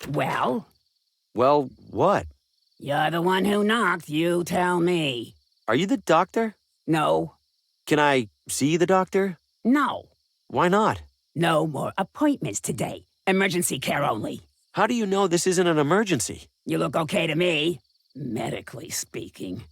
Well? Well, what? You're the one who knocked, you tell me. Are you the doctor? No. Can I see the doctor? No. Why not? No more appointments today. Emergency care only. How do you know this isn't an emergency? You look okay to me, medically speaking.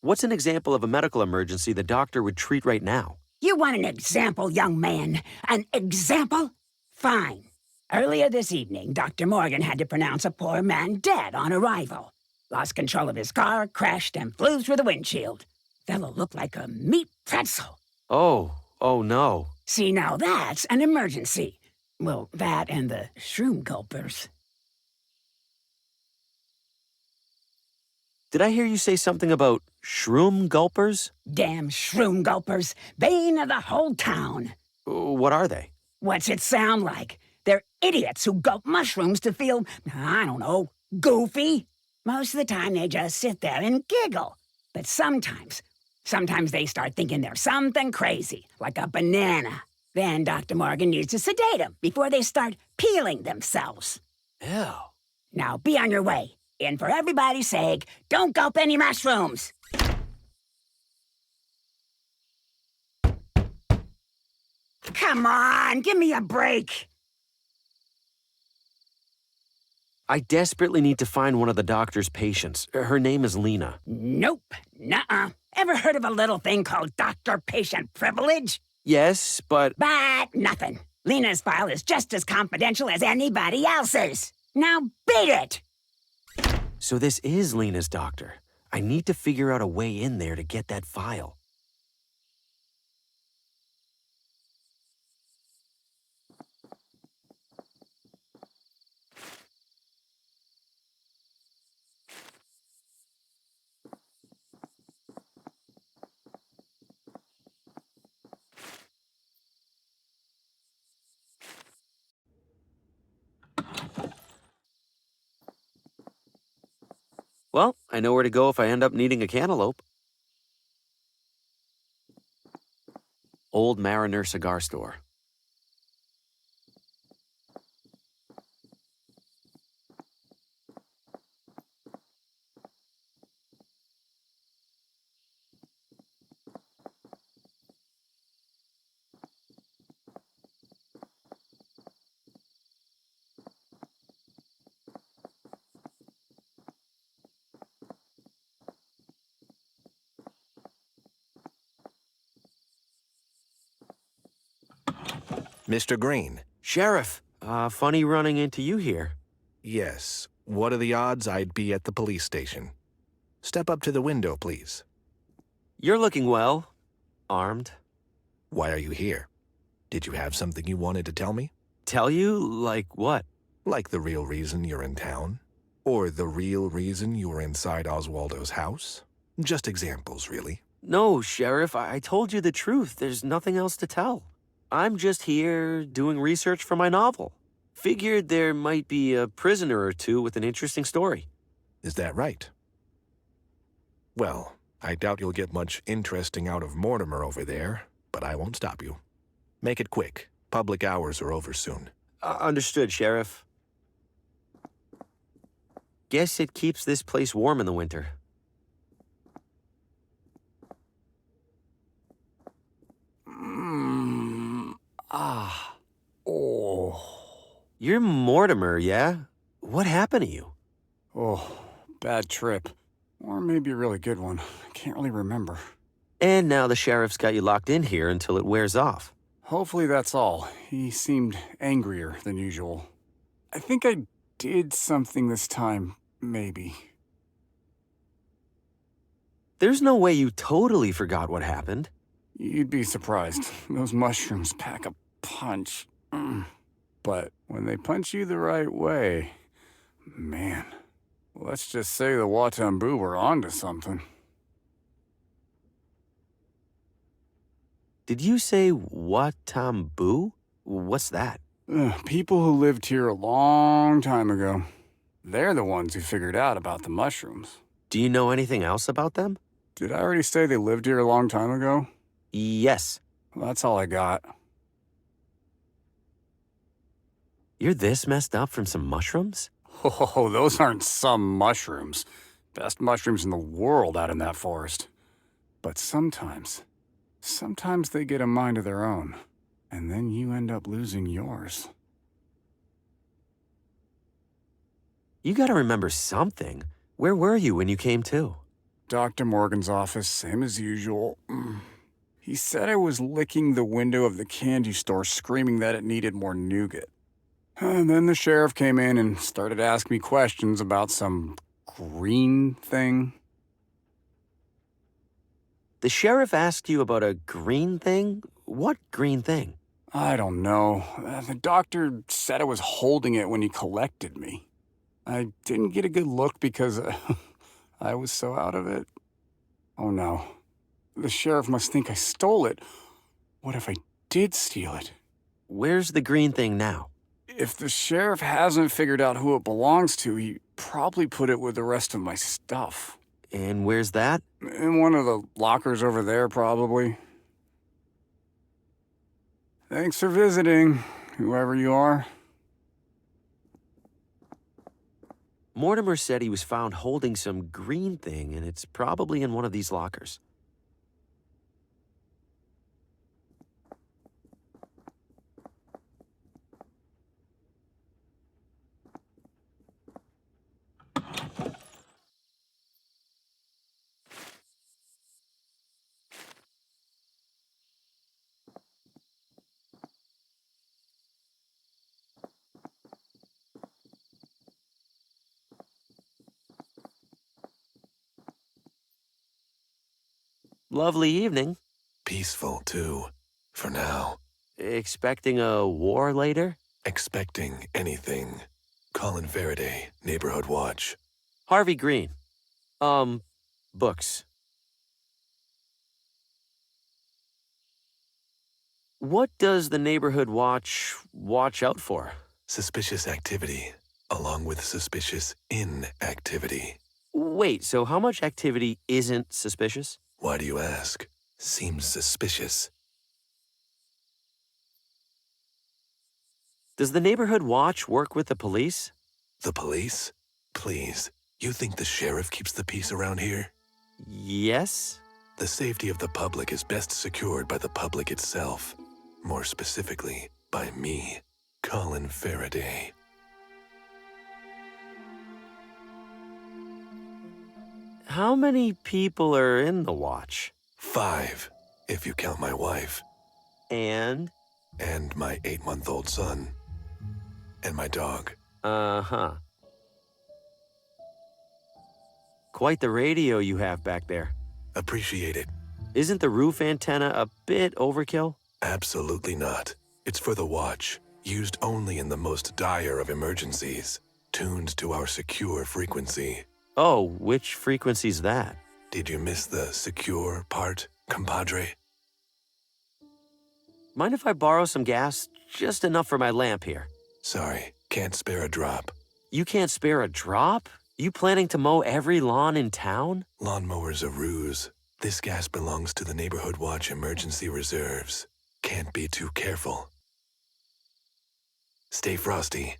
What's an example of a medical emergency the doctor would treat right now? You want an example, young man? An example? Fine. Earlier this evening, Dr. Morgan had to pronounce a poor man dead on arrival. Lost control of his car, crashed, and flew through the windshield. Fellow looked like a meat pretzel. Oh no. See, now that's an emergency. Well, that and the shroom gulpers. Did I hear you say something about shroom gulpers? Damn shroom gulpers, bane of the whole town. What are they? What's it sound like? They're idiots who gulp mushrooms to feel, I don't know, goofy. Most of the time they just sit there and giggle. But sometimes they start thinking they're something crazy, like a banana. Then Dr. Morgan needs to sedate them before they start peeling themselves. Ew. Now be on your way. And for everybody's sake, don't gulp any mushrooms. Come on, give me a break. I desperately need to find one of the doctor's patients. Her name is Lena. Nope. Nuh-uh. Ever heard of a little thing called doctor-patient privilege? Yes, but... But nothing. Lena's file is just as confidential as anybody else's. Now beat it! So this is Lena's doctor. I need to figure out a way in there to get that file. Well, I know where to go if I end up needing a cantaloupe. Old Mariner Cigar Store. Mr. Green. Sheriff, funny running into you here. Yes. What are the odds I'd be at the police station? Step up to the window, please. You're looking well. Armed. Why are you here? Did you have something you wanted to tell me? Tell you? Like what? Like the real reason you're in town? Or the real reason you were inside Oswaldo's house? Just examples, really. No, Sheriff, I told you the truth. There's nothing else to tell. I'm just here doing research for my novel. Figured there might be a prisoner or two with an interesting story. Is that right? Well, I doubt you'll get much interesting out of Mortimer over there, but I won't stop you. Make it quick. Public hours are over soon. Understood, Sheriff. Guess it keeps this place warm in the winter. You're Mortimer, yeah? What happened to you? Oh, bad trip. Or maybe a really good one. I can't really remember. And now the sheriff's got you locked in here until it wears off. Hopefully that's all. He seemed angrier than usual. I think I did something this time, maybe. There's no way you totally forgot what happened. You'd be surprised. Those mushrooms pack a punch. But when they punch you the right way, man, let's just say the Watambu were onto something. Did you say Watambu? What's that? People who lived here a long time ago. They're the ones who figured out about the mushrooms. Do you know anything else about them? Did I already say they lived here a long time ago? Yes. Well, that's all I got. You're this messed up from some mushrooms? Oh, those aren't some mushrooms. Best mushrooms in the world out in that forest. But sometimes they get a mind of their own. And then you end up losing yours. You gotta remember something. Where were you when you came to? Dr. Morgan's office, same as usual. He said I was licking the window of the candy store screaming that it needed more nougat. And then the sheriff came in and started asking me questions about some green thing. The sheriff asked you about a green thing? What green thing? I don't know. The doctor said I was holding it when he collected me. I didn't get a good look because I was so out of it. Oh no. The sheriff must think I stole it. What if I did steal it? Where's the green thing now? If the sheriff hasn't figured out who it belongs to, he probably put it with the rest of my stuff. And where's that? In one of the lockers over there, probably. Thanks for visiting, whoever you are. Mortimer said he was found holding some green thing, and it's probably in one of these lockers. Lovely evening. Peaceful, too. For now. Expecting a war later? Expecting anything. Colin Faraday, Neighborhood Watch. Harvi Green. Books. What does the Neighborhood watch out for? Suspicious activity, along with suspicious inactivity. Wait, so how much activity isn't suspicious? Why do you ask? Seems suspicious. Does the Neighborhood Watch work with the police? The police? Please, you think the sheriff keeps the peace around here? Yes. The safety of the public is best secured by the public itself. More specifically, by me, Colin Faraday. How many people are in the watch? 5, if you count my wife. And? And my 8-month-old son. And my dog. Uh-huh. Quite the radio you have back there. Appreciate it. Isn't the roof antenna a bit overkill? Absolutely not. It's for the watch, used only in the most dire of emergencies, tuned to our secure frequency. Oh, which frequency's that? Did you miss the secure part, compadre? Mind if I borrow some gas? Just enough for my lamp here. Sorry, can't spare a drop. You can't spare a drop? You planning to mow every lawn in town? Lawnmower's a ruse. This gas belongs to the Neighborhood Watch emergency reserves. Can't be too careful. Stay frosty.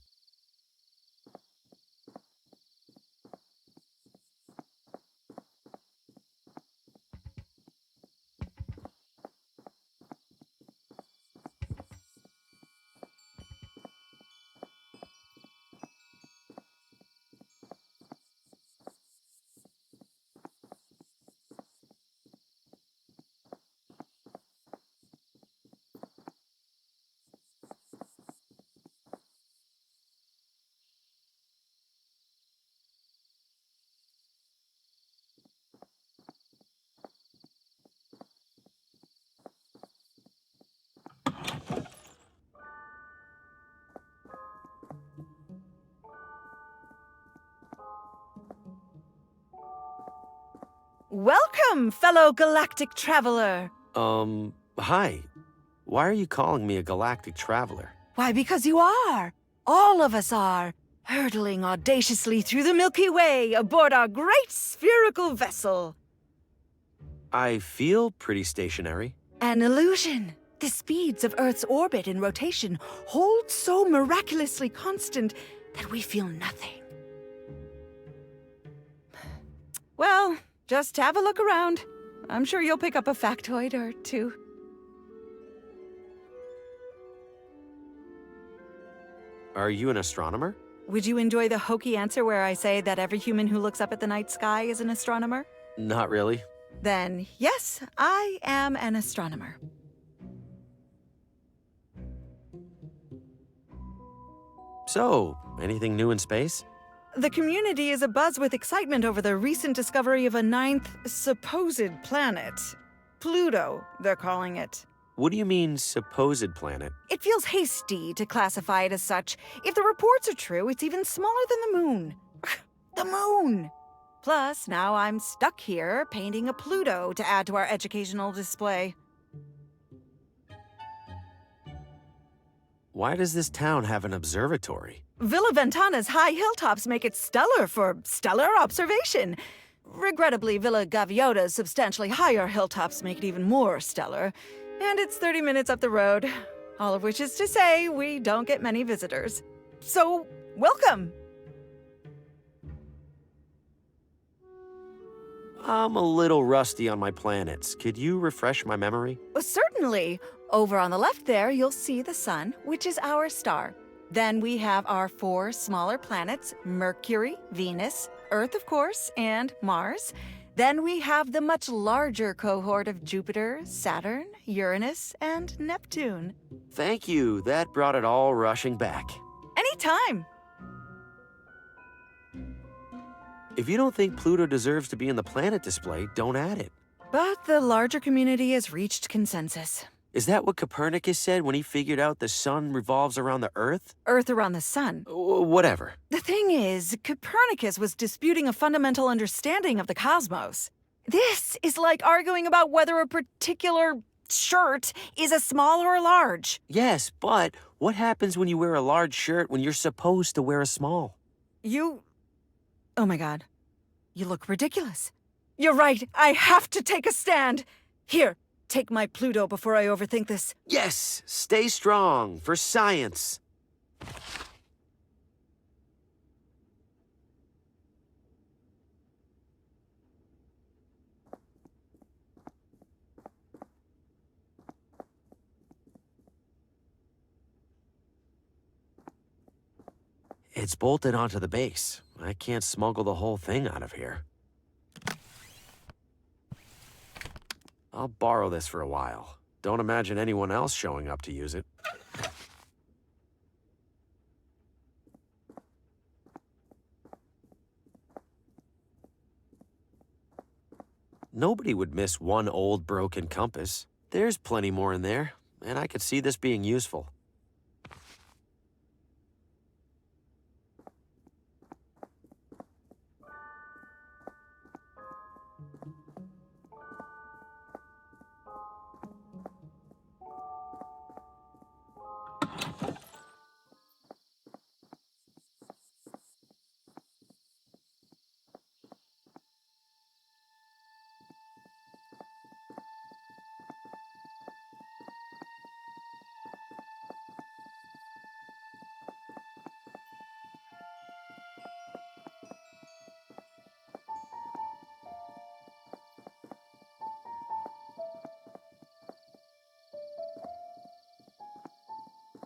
Welcome, fellow galactic traveler. Hi. Why are you calling me a galactic traveler? Why, because you are. All of us are. Hurtling audaciously through the Milky Way aboard our great spherical vessel. I feel pretty stationary. An illusion. The speeds of Earth's orbit and rotation hold so miraculously constant that we feel nothing. Well, just have a look around. I'm sure you'll pick up a factoid or two. Are you an astronomer? Would you enjoy the hokey answer where I say that every human who looks up at the night sky is an astronomer? Not really. Then, yes, I am an astronomer. So, anything new in space? The community is abuzz with excitement over the recent discovery of a ninth supposed planet. Pluto, they're calling it. What do you mean, supposed planet? It feels hasty to classify it as such. If the reports are true, it's even smaller than the moon. The moon! Plus, now I'm stuck here painting a Pluto to add to our educational display. Why does this town have an observatory? Villa Ventana's high hilltops make it stellar for stellar observation. Regrettably, Villa Gaviota's substantially higher hilltops make it even more stellar. And it's 30 minutes up the road. All of which is to say, we don't get many visitors. So, welcome! I'm a little rusty on my planets. Could you refresh my memory? Certainly. Over on the left there, you'll see the sun, which is our star. Then we have our 4 smaller planets, Mercury, Venus, Earth, of course, and Mars. Then we have the much larger cohort of Jupiter, Saturn, Uranus, and Neptune. Thank you. That brought it all rushing back. Anytime! If you don't think Pluto deserves to be in the planet display, don't add it. But the larger community has reached consensus. Is that what Copernicus said when he figured out the sun revolves around the Earth? Earth around the sun. Whatever. The thing is, Copernicus was disputing a fundamental understanding of the cosmos. This is like arguing about whether a particular shirt is a small or a large. Yes, but what happens when you wear a large shirt when you're supposed to wear a small? Oh my god. You look ridiculous. You're right, I have to take a stand. Here, take my Pluto before I overthink this. Yes, stay strong for science. It's bolted onto the base. I can't smuggle the whole thing out of here. I'll borrow this for a while. Don't imagine anyone else showing up to use it. Nobody would miss one old broken compass. There's plenty more in there, and I could see this being useful.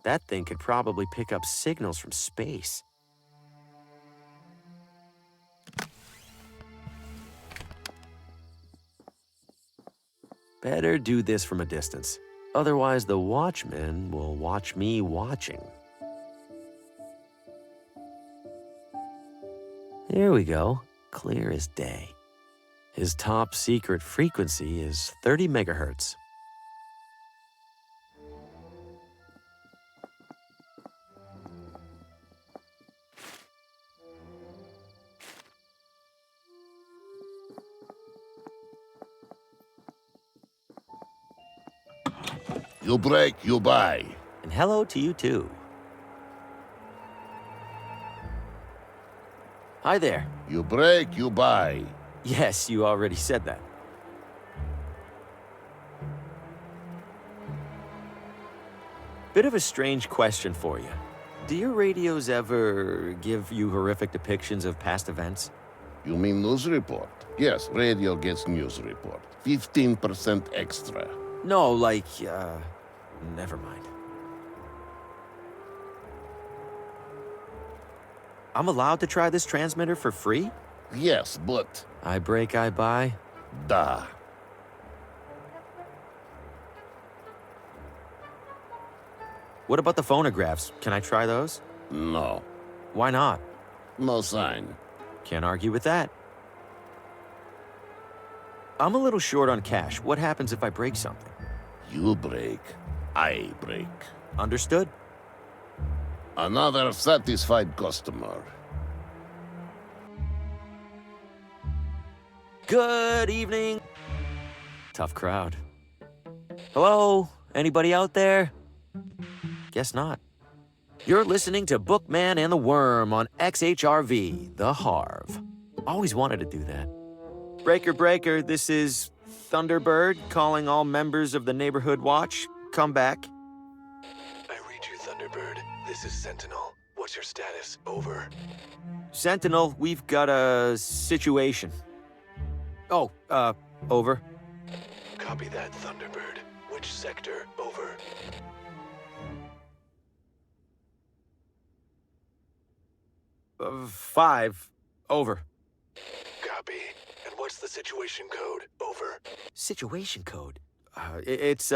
That thing could probably pick up signals from space. Better do this from a distance. Otherwise, the watchmen will watch me watching. There we go. Clear as day. His top secret frequency is 30 megahertz. You break, you buy. And hello to you too. Hi there. You break, you buy. Yes, you already said that. Bit of a strange question for you. Do your radios ever give you horrific depictions of past events? You mean news report? Yes, radio gets news report. 15% extra. No, like, never mind. I'm allowed to try this transmitter for free? Yes, but... I break, I buy. Da. What about the phonographs? Can I try those? No. Why not? No sign. Can't argue with that. I'm a little short on cash. What happens if I break something? You break, I break. Understood. Another satisfied customer. Good evening. Tough crowd. Hello? Anybody out there? Guess not. You're listening to Bookman and the Worm on XHRV, the Harv. Always wanted to do that. Breaker, breaker, this is Thunderbird calling all members of the Neighborhood Watch. Come back. I read you, Thunderbird. This is Sentinel. What's your status? Over. Sentinel, we've got a situation. Oh, over. Copy that, Thunderbird. Which sector? Over. Five. Over. Copy. And what's the situation code? Over. Situation code? It's,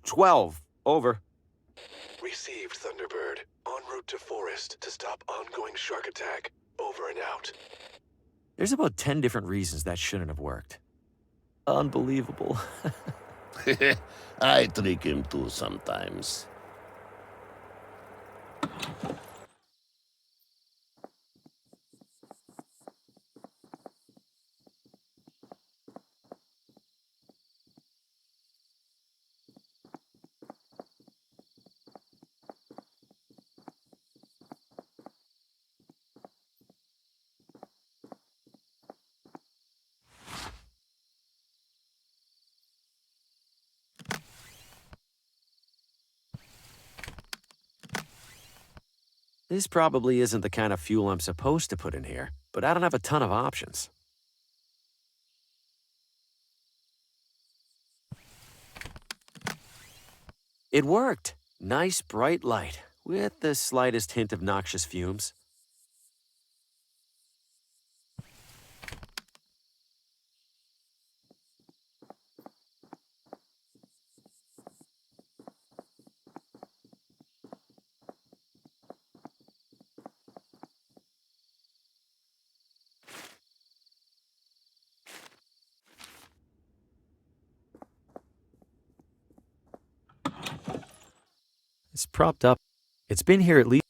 12. Over. Received, Thunderbird. En route to forest to stop ongoing shark attack. Over and out. There's about 10 different reasons that shouldn't have worked. Unbelievable. I trick him too sometimes. This probably isn't the kind of fuel I'm supposed to put in here, but I don't have a ton of options. It worked. Nice bright light, with the slightest hint of noxious fumes. It's propped up. It's been here at least.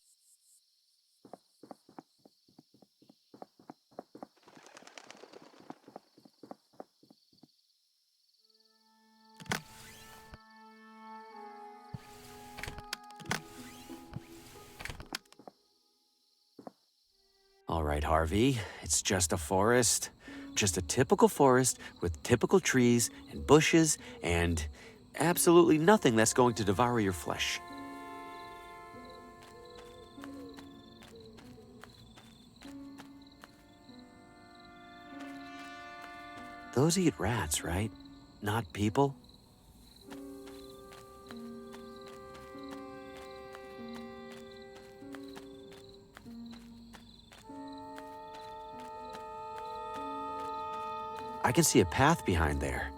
All right, Harvey, it's just a forest. Just a typical forest with typical trees and bushes and absolutely nothing that's going to devour your flesh. Those eat rats, right? Not people? I can see a path behind there.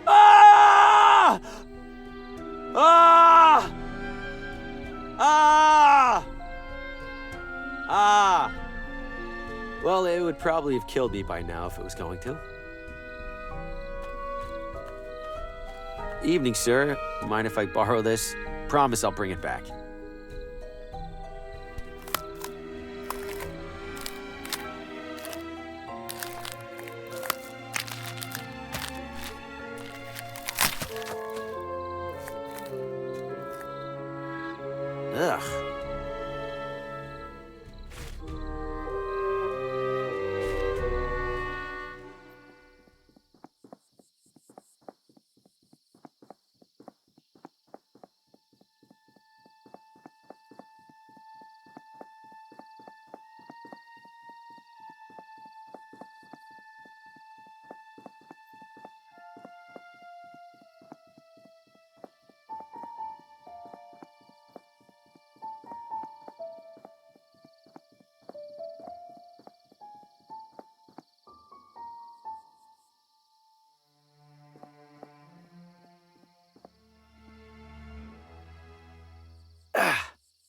Ah! Ah! Ah! Ah! Well, it would probably have killed me by now if it was going to. Evening, sir. Mind if I borrow this? Promise I'll bring it back. Ugh.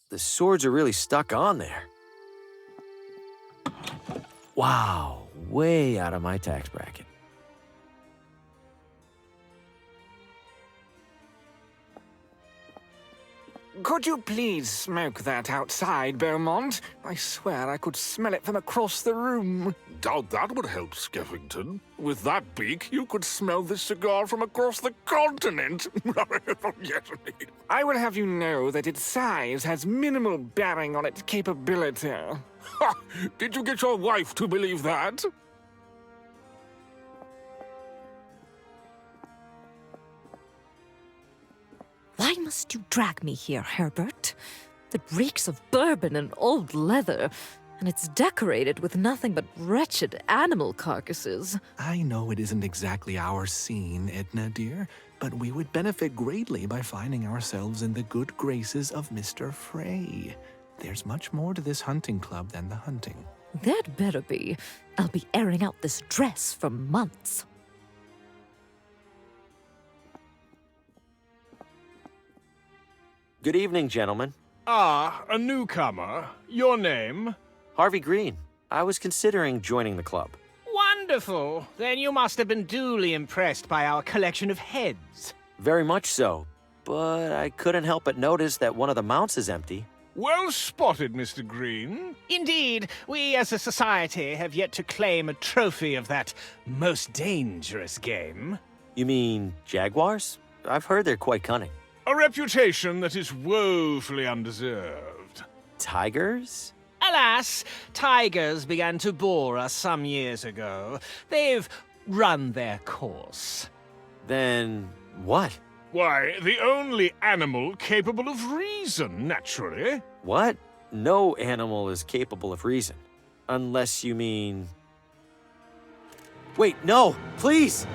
The swords are really stuck on there. Wow, way out of my tax bracket. Could you please smoke that outside, Beaumont? I swear I could smell it from across the room. Doubt that would help, Skeffington. With that beak, you could smell this cigar from across the continent. Yes. I will have you know that its size has minimal bearing on its capability. Ha! Did you get your wife to believe that? Why must you drag me here, Herbert? It reeks of bourbon and old leather, and it's decorated with nothing but wretched animal carcasses. I know it isn't exactly our scene, Edna dear, but we would benefit greatly by finding ourselves in the good graces of Mr. Frey. There's much more to this hunting club than the hunting. There'd better be. I'll be airing out this dress for months. Good evening, gentlemen. Ah, a newcomer. Your name? Harvi Green. I was considering joining the club. Wonderful. Then you must have been duly impressed by our collection of heads. Very much so. But I couldn't help but notice that one of the mounts is empty. Well spotted, Mr. Green. Indeed, we as a society have yet to claim a trophy of that most dangerous game. You mean jaguars? I've heard they're quite cunning. A reputation that is woefully undeserved. Tigers? Alas, tigers began to bore us some years ago. They've run their course. Then what? Why, the only animal capable of reason, naturally. What? No animal is capable of reason. Unless you mean... Wait, no! Please!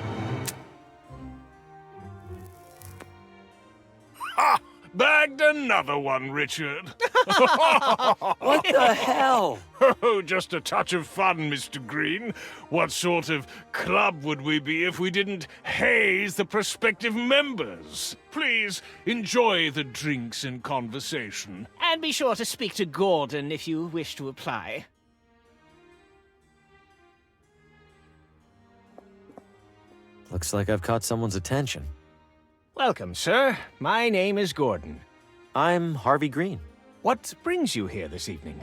Ha! Bagged another one, Richard. What the hell? Oh, just a touch of fun, Mr. Green. What sort of club would we be if we didn't haze the prospective members? Please enjoy the drinks and conversation. And be sure to speak to Gordon if you wish to apply. Looks like I've caught someone's attention. Welcome, sir. My name is Gordon. I'm Harvi Green. What brings you here this evening?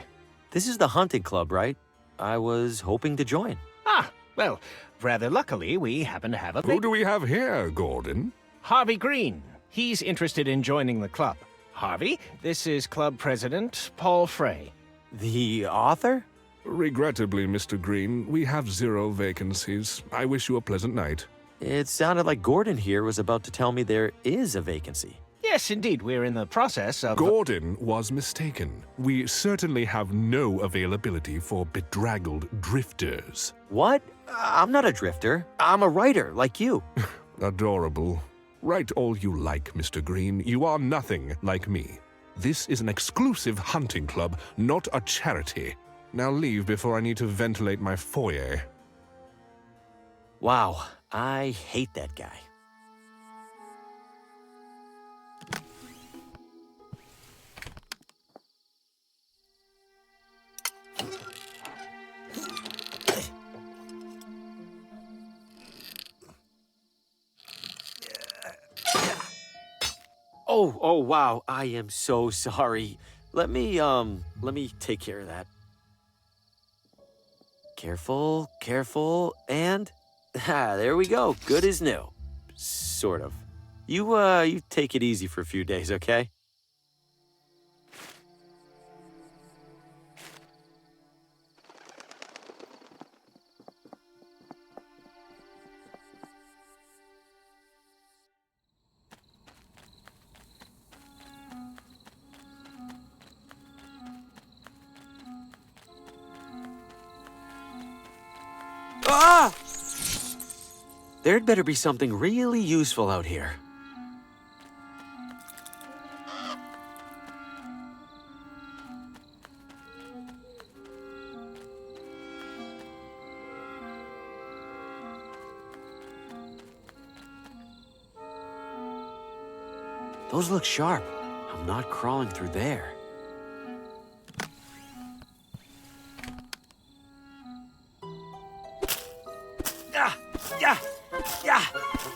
This is the hunting club, right? I was hoping to join. Ah, well, rather luckily, we happen to have a... Who do we have here, Gordon? Harvi Green. He's interested in joining the club. Harvey, this is club president Paul Frey. The author? Regrettably, Mr. Green, we have 0 vacancies. I wish you a pleasant night. It sounded like Gordon here was about to tell me there is a vacancy. Yes, indeed, we're in the process of... Gordon was mistaken. We certainly have no availability for bedraggled drifters. What? I'm not a drifter. I'm a writer, like you. Adorable. Write all you like, Mr. Green. You are nothing like me. This is an exclusive hunting club, not a charity. Now leave before I need to ventilate my foyer. Wow, I hate that guy. Oh, wow, I am so sorry. Let me take care of that. Careful, careful, and... there we go. Good as new. Sort of. You take it easy for a few days, okay? There'd better be something really useful out here. Those look sharp. I'm not crawling through there.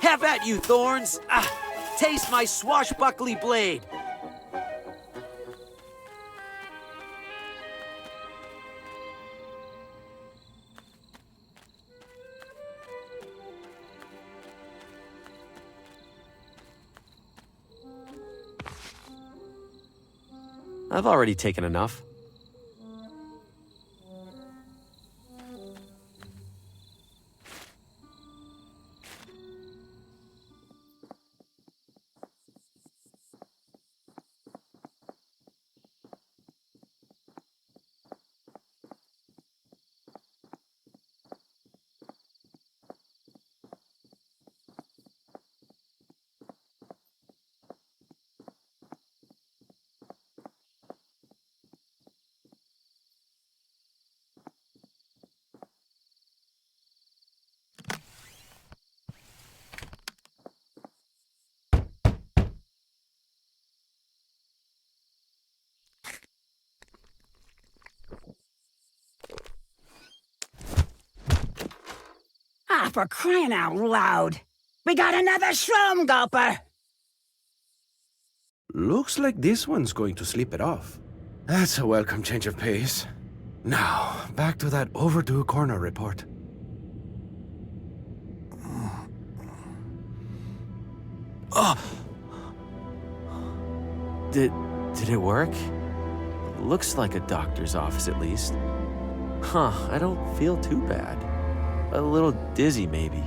Have at you, thorns! Taste my swashbuckly blade! I've already taken enough. Ah, for crying out loud! We got another shroom gulper! Looks like this one's going to sleep it off. That's a welcome change of pace. Now, back to that overdue corner report. Did it work? Looks like a doctor's office at least. Huh, I don't feel too bad. A little dizzy, maybe.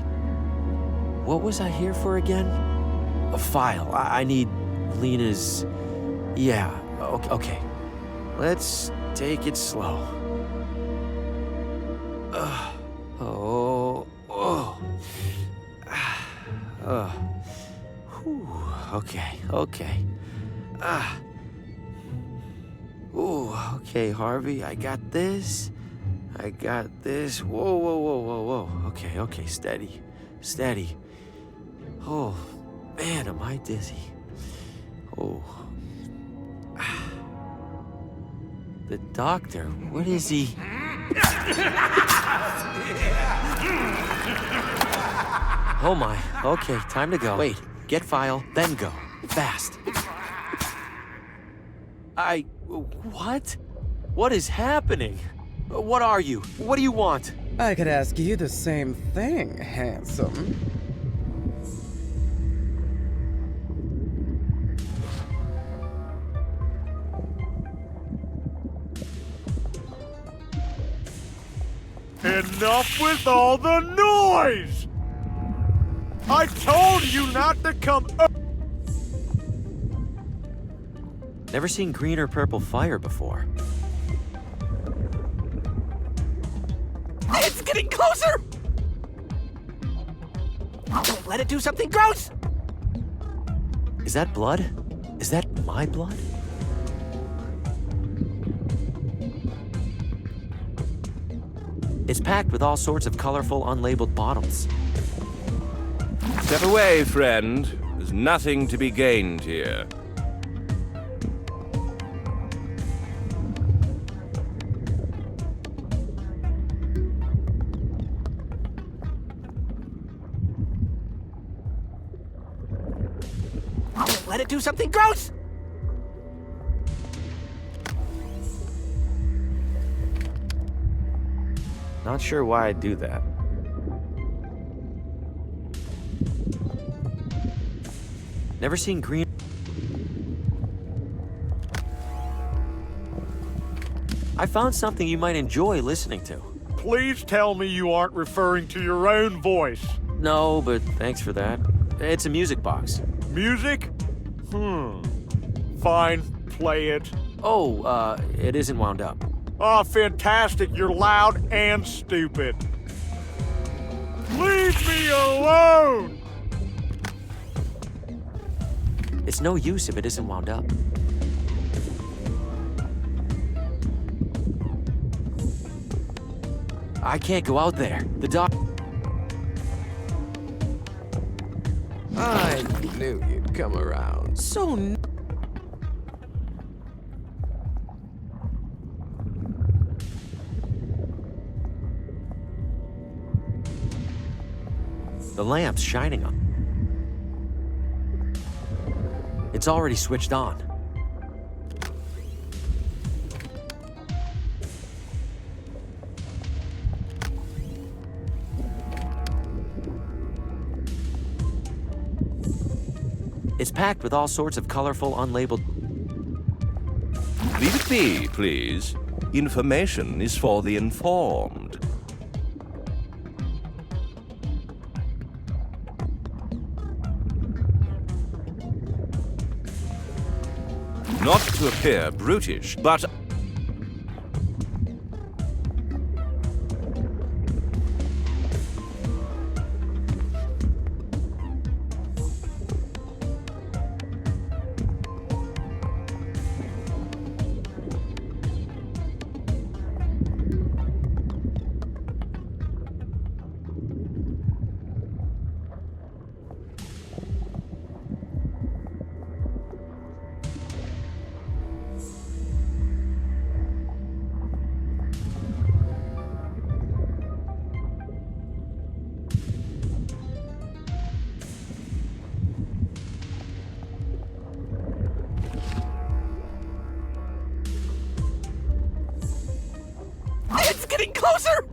What was I here for again? A file. I need Lena's... Yeah, okay. Let's take it slow. Okay. Okay, Harvey, I got this. Whoa. Okay, steady. Oh, man, am I dizzy. Oh. The doctor, what is he? Oh my, okay, time to go. Wait, get file, then go. Fast. What? What is happening? What are you? What do you want? I could ask you the same thing, handsome. Enough with all the noise! I told you not to come up. Never seen green or purple fire before. It's getting closer! Don't let it do something gross! Is that blood? Is that my blood? It's packed with all sorts of colorful, unlabeled bottles. Step away, friend. There's nothing to be gained here. Don't let it do something gross! Not sure why I'd do that. Never seen green. I found something you might enjoy listening to. Please tell me you aren't referring to your own voice. No, but thanks for that. It's a music box. Music? Fine, play it. Oh, it isn't wound up. Oh, fantastic. You're loud and stupid. Leave me alone! It's no use if it isn't wound up. I can't go out there. The doc... I knew you'd come around. The lamp's shining on. It's already switched on. It's packed with all sorts of colorful, unlabeled... Leave it be, please. Information is for the informed. Not to appear brutish, but... It's getting closer!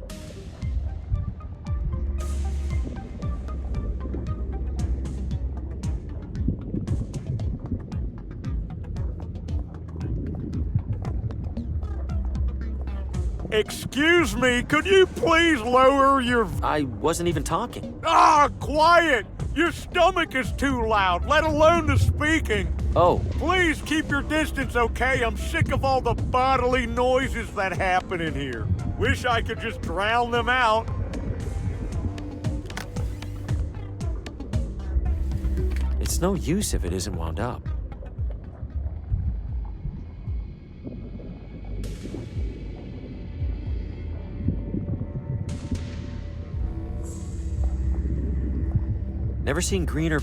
Excuse me, could you please lower your... I wasn't even talking. Ah, quiet! Your stomach is too loud, let alone the speaking. Oh. Please keep your distance, okay? I'm sick of all the bodily noises that happen in here. Wish I could just drown them out. It's no use if it isn't wound up. Never seen greener...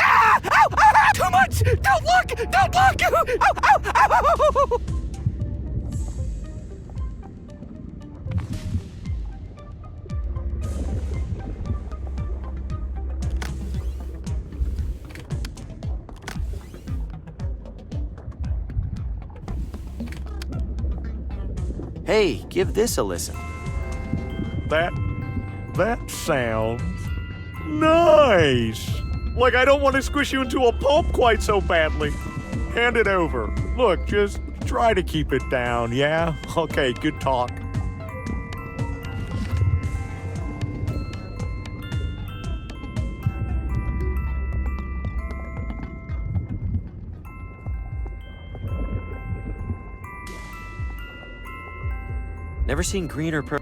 Ah! Ow! Ow! Ow! Too much! Don't look! Don't look! Ow! Ow! Ow! Ow! Hey, give this a listen. That sounds nice. Like I don't want to squish you into a pulp quite so badly. Hand it over. Look, just try to keep it down, yeah? Okay, good talk. Never seen greener per...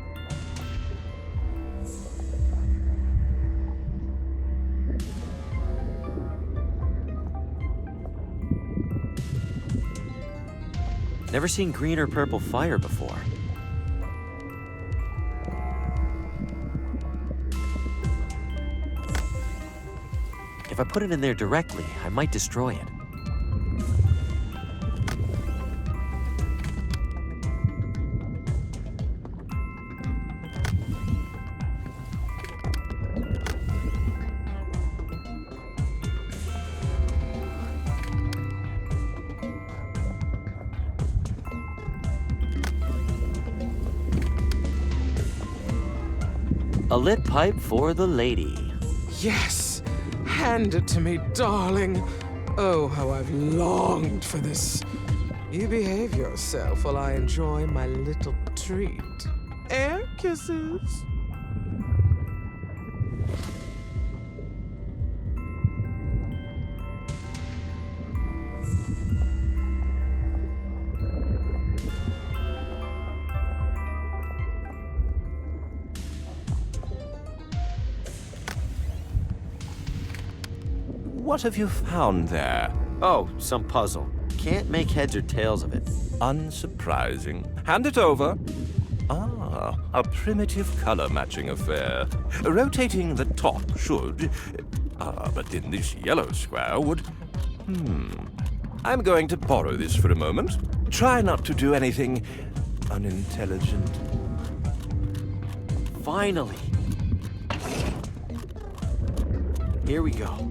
Never seen green or purple fire before. If I put it in there directly, I might destroy it. A lit pipe for the lady. Yes! Hand it to me, darling. Oh, how I've longed for this. You behave yourself while I enjoy my little treat. Air kisses. What have you found there? Oh, some puzzle. Can't make heads or tails of it. Unsurprising. Hand it over. Ah, a primitive color-matching affair. Rotating the top should... but then this yellow square would... I'm going to borrow this for a moment. Try not to do anything unintelligent. Finally. Here we go.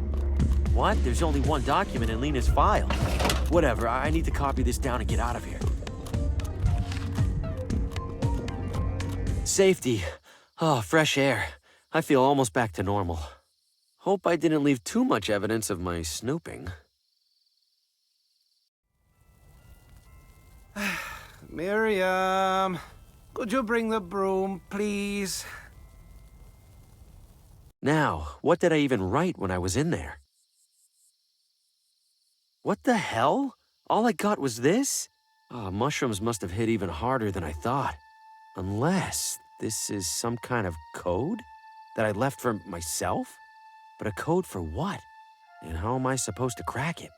What? There's only one document in Lena's file. Whatever, I need to copy this down and get out of here. Safety. Oh, fresh air. I feel almost back to normal. Hope I didn't leave too much evidence of my snooping. Miriam, could you bring the broom, please? Now, what did I even write when I was in there? What the hell? All I got was this? Oh, mushrooms must have hit even harder than I thought. Unless this is some kind of code that I left for myself? But a code for what? And how am I supposed to crack it?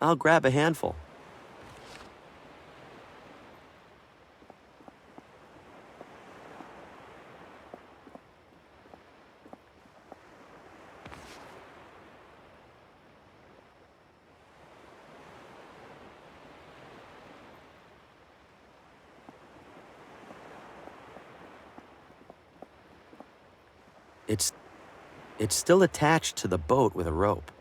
I'll grab a handful. It's still attached to the boat with a rope.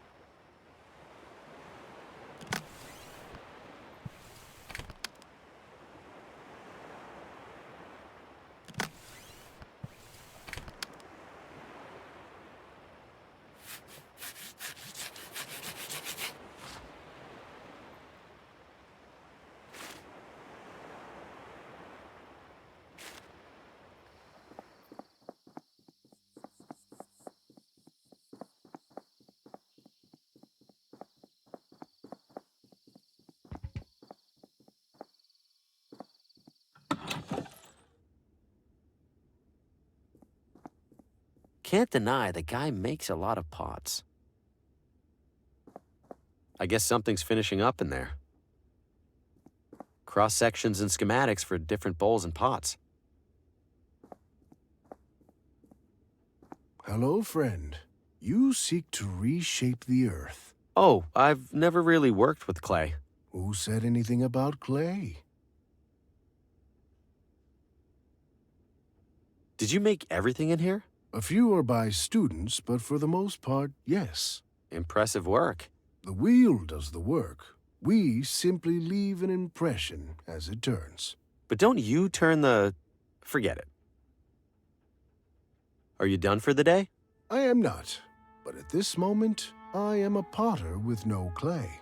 Can't deny the guy makes a lot of pots. I guess something's finishing up in there. Cross-sections and schematics for different bowls and pots. Hello, friend. You seek to reshape the earth. Oh, I've never really worked with clay. Who said anything about clay? Did you make everything in here? A few are by students, but for the most part, yes. Impressive work. The wheel does the work. We simply leave an impression as it turns. But don't you turn the... Forget it. Are you done for the day? I am not. But at this moment, I am a potter with no clay.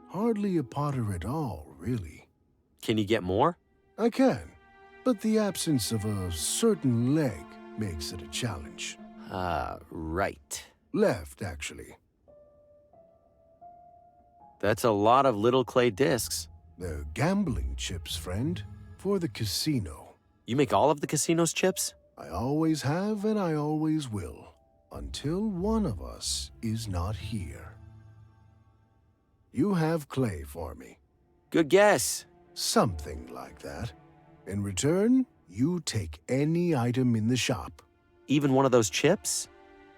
Hardly a potter at all, really. Can you get more? I can. But the absence of a certain leg makes it a challenge. Right. Left, actually. That's a lot of little clay discs. They're gambling chips, friend. For the casino. You make all of the casino's chips? I always have and I always will. Until one of us is not here. You have clay for me. Good guess. Something like that. In return, you take any item in the shop. Even one of those chips?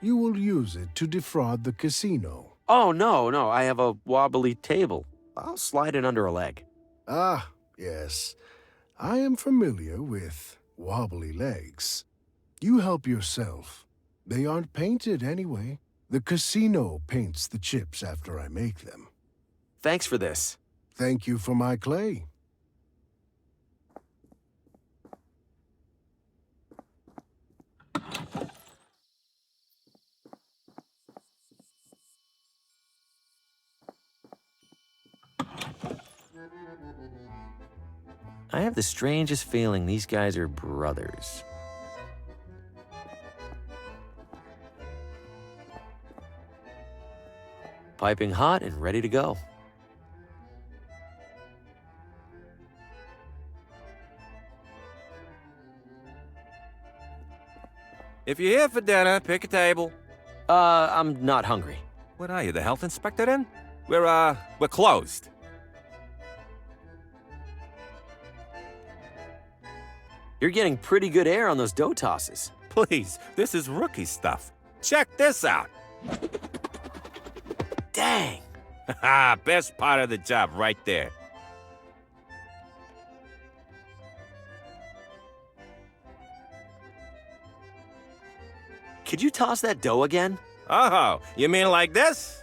You will use it to defraud the casino. Oh, no. I have a wobbly table. I'll slide it under a leg. Ah, yes. I am familiar with wobbly legs. You help yourself. They aren't painted anyway. The casino paints the chips after I make them. Thanks for this. Thank you for my clay. I have the strangest feeling these guys are brothers. Piping hot and ready to go. If you're here for dinner, pick a table. I'm not hungry. What are you, the health inspector then? We're closed. You're getting pretty good air on those dough tosses. Please, this is rookie stuff. Check this out. Dang! Haha, best part of the job right there. Could you toss that dough again? Oh, you mean like this?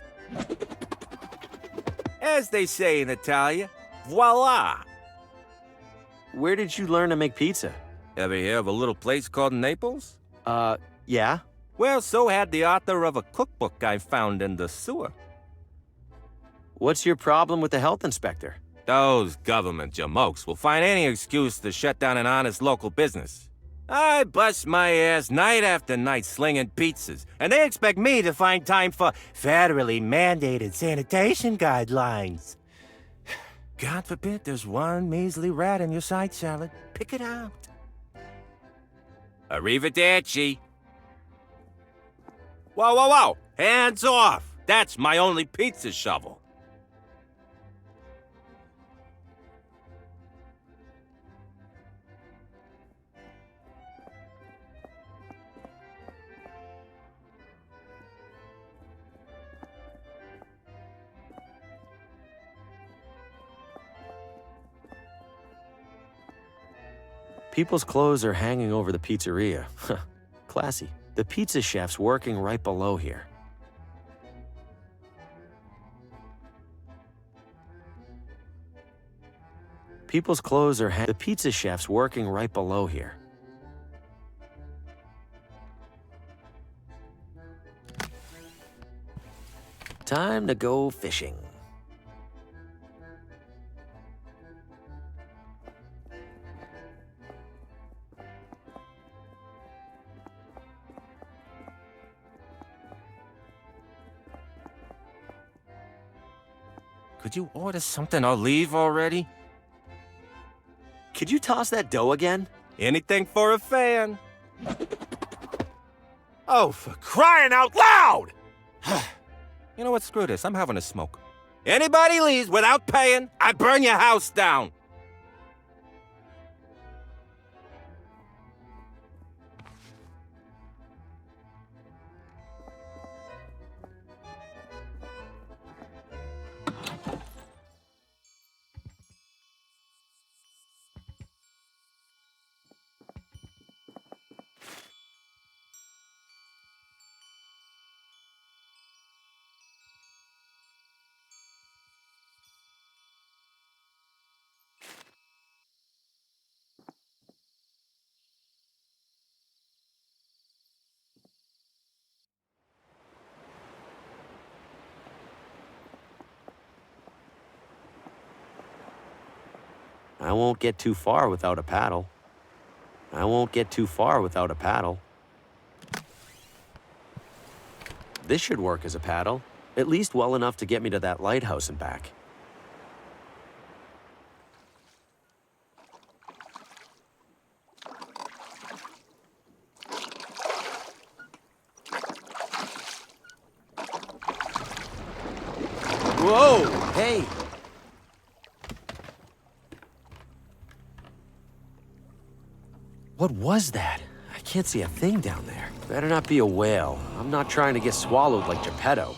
As they say in Italia, voila! Where did you learn to make pizza? Ever hear of a little place called Naples? Yeah. Well, so had the author of a cookbook I found in the sewer. What's your problem with the health inspector? Those government jamokes will find any excuse to shut down an honest local business. I bust my ass night after night slinging pizzas, and they expect me to find time for federally mandated sanitation guidelines. God forbid there's one measly rat in your side salad. Pick it out. Arrivederci. Whoa, whoa, whoa! Hands off! That's my only pizza shovel. People's clothes are hanging over the pizzeria. Classy. The pizza chef's working right below here. People's clothes are the pizza chef's working right below here. Time to go fishing. Could you order something or leave already? Could you toss that dough again? Anything for a fan. Oh, for crying out loud! You know what? Screw this. I'm having a smoke. Anybody leaves without paying, I burn your house down. I won't get too far without a paddle. I won't get too far without a paddle. This should work as a paddle, at least well enough to get me to that lighthouse and back. Whoa! Hey! What was that? I can't see a thing down there. Better not be a whale. I'm not trying to get swallowed like Geppetto.